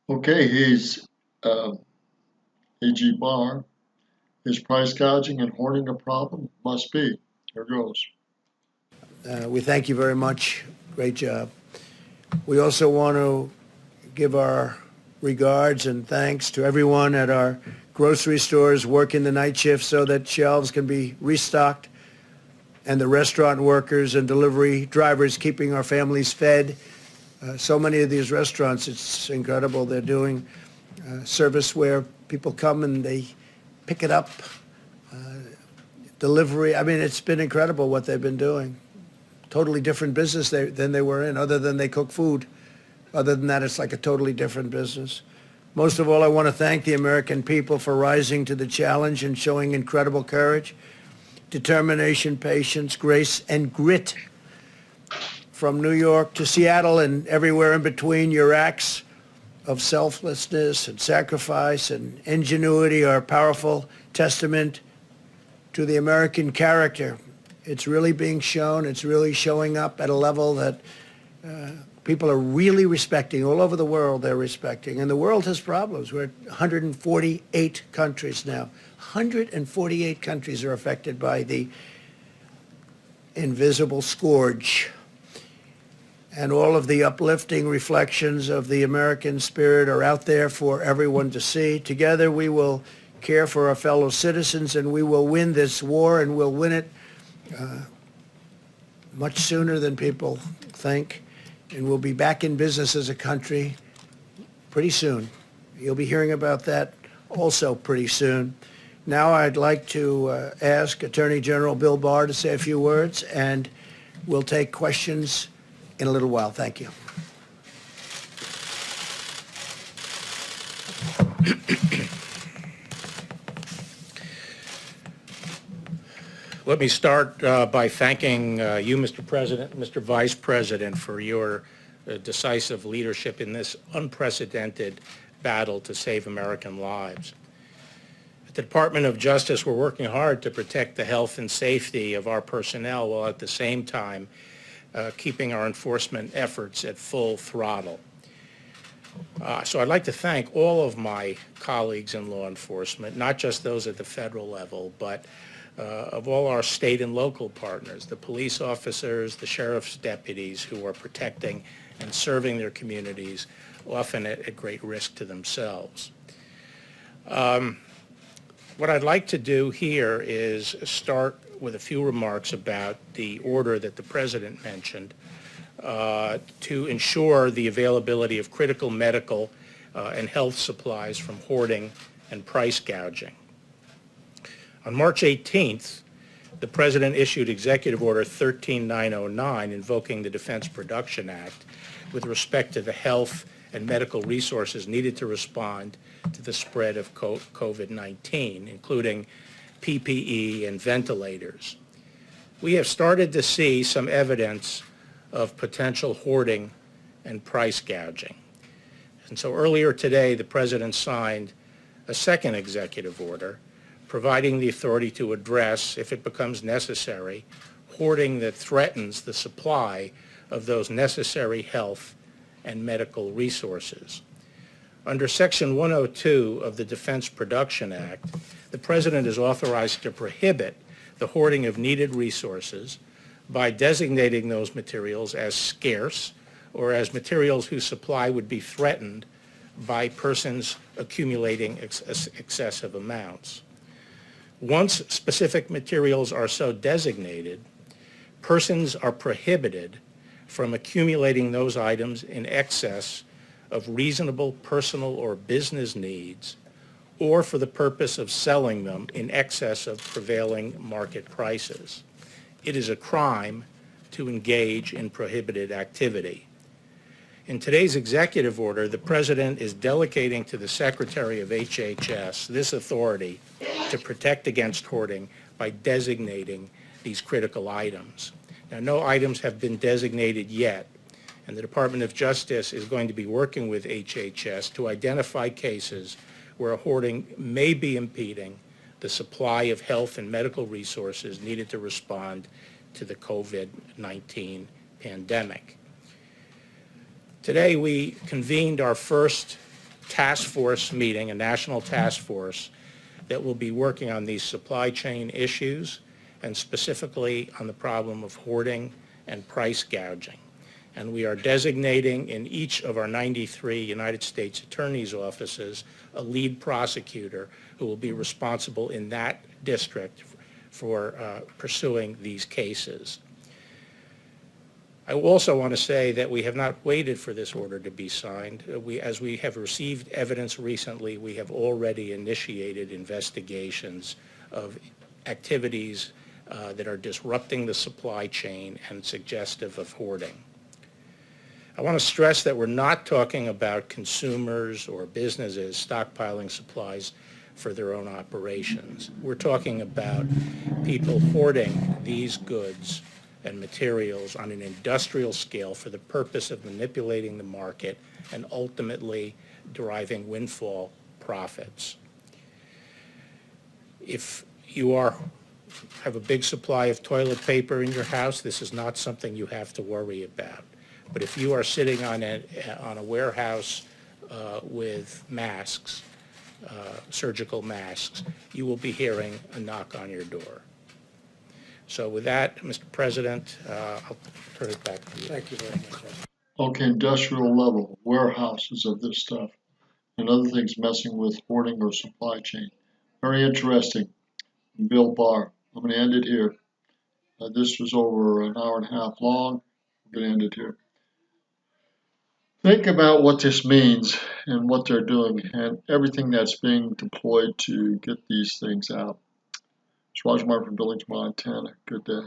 Okay, he's uh, AG Barr. Is price gouging and hoarding a problem? Must be. Here goes. We thank you very much. Great job. We also want to give our regards and thanks to everyone at our grocery stores working the night shift so that shelves can be restocked, and the restaurant workers and delivery drivers keeping our families fed. So many of these restaurants, it's incredible. They're doing service where people come and they pick it up, delivery. I mean, it's been incredible what they've been doing. Totally different business than they were in, other than they cook food. Other than that, it's like a totally different business. Most of all, I want to thank the American people for rising to the challenge and showing incredible courage, determination, patience, grace, and grit. From New York to Seattle and everywhere in between, your acts of selflessness and sacrifice and ingenuity are a powerful testament to the American character. It's really being shown. It's really showing up at a level that people are really respecting. All over the world, they're respecting. And the world has problems. We're at 148 countries now. 148 countries are affected by the invisible scourge. And all of the uplifting reflections of the American spirit are out there for everyone to see. Together, we will care for our fellow citizens, and we will win this war, and we'll win it much sooner than people think. And we'll be back in business as a country pretty soon. You'll be hearing about that also pretty soon. Now I'd like to ask Attorney General Bill Barr to say a few words, and we'll take questions in a little while. Thank you. Let me start by thanking you, Mr. President, Mr. Vice President, for your decisive leadership in this unprecedented battle to save American lives. At the Department of Justice, we're working hard to protect the health and safety of our personnel while at the same time keeping our enforcement efforts at full throttle. So I'd like to thank all of my colleagues in law enforcement, not just those at the federal level, but of all our state and local partners, the police officers, the sheriff's deputies who are protecting and serving their communities, often at great risk to themselves. What I'd like to do here is start with a few remarks about the order that the President mentioned to ensure the availability of critical medical and health supplies from hoarding and price gouging. On March 18th, the President issued Executive Order 13909 invoking the Defense Production Act with respect to the health and medical resources needed to respond to the spread of COVID-19, including PPE and ventilators. We have started to see some evidence of potential hoarding and price gouging. And so earlier today, the President signed a second executive order providing the authority to address, if it becomes necessary, hoarding that threatens the supply of those necessary health and medical resources. Under Section 102 of the Defense Production Act, the President is authorized to prohibit the hoarding of needed resources by designating those materials as scarce or as materials whose supply would be threatened by persons accumulating excessive amounts. Once specific materials are so designated, persons are prohibited from accumulating those items in excess of reasonable personal or business needs or for the purpose of selling them in excess of prevailing market prices. It is a crime to engage in prohibited activity. In today's executive order, the President is delegating to the Secretary of HHS this authority to protect against hoarding by designating these critical items. Now, no items have been designated yet, and the Department of Justice is going to be working with HHS to identify cases where hoarding may be impeding the supply of health and medical resources needed to respond to the COVID-19 pandemic. Today, we convened our first task force meeting, a national task force, that will be working on these supply chain issues and specifically on the problem of hoarding and price gouging. And we are designating in each of our 93 United States Attorney's offices a lead prosecutor who will be responsible in that district for pursuing these cases. I also want to say that we have not waited for this order to be signed. As we have received evidence recently, we have already initiated investigations of activities that are disrupting the supply chain and suggestive of hoarding. I want to stress that we're not talking about consumers or businesses stockpiling supplies for their own operations. We're talking about people hoarding these goods and materials on an industrial scale for the purpose of manipulating the market and ultimately deriving windfall profits. If you have a big supply of toilet paper in your house, this is not something you have to worry about. But if you are sitting on a warehouse with masks, surgical masks, you will be hearing a knock on your door. So with that, Mr. President, I'll turn it back to you. Thank you very much. Okay, industrial level, warehouses of this stuff, and other things messing with hoarding or supply chain. Very interesting. Bill Barr. I'm going to end it here. This was over an hour and a half long. I'm going to end it here. Think about what this means and what they're doing and everything that's being deployed to get these things out. It's Roger Martin from Billings, Montana. Good day.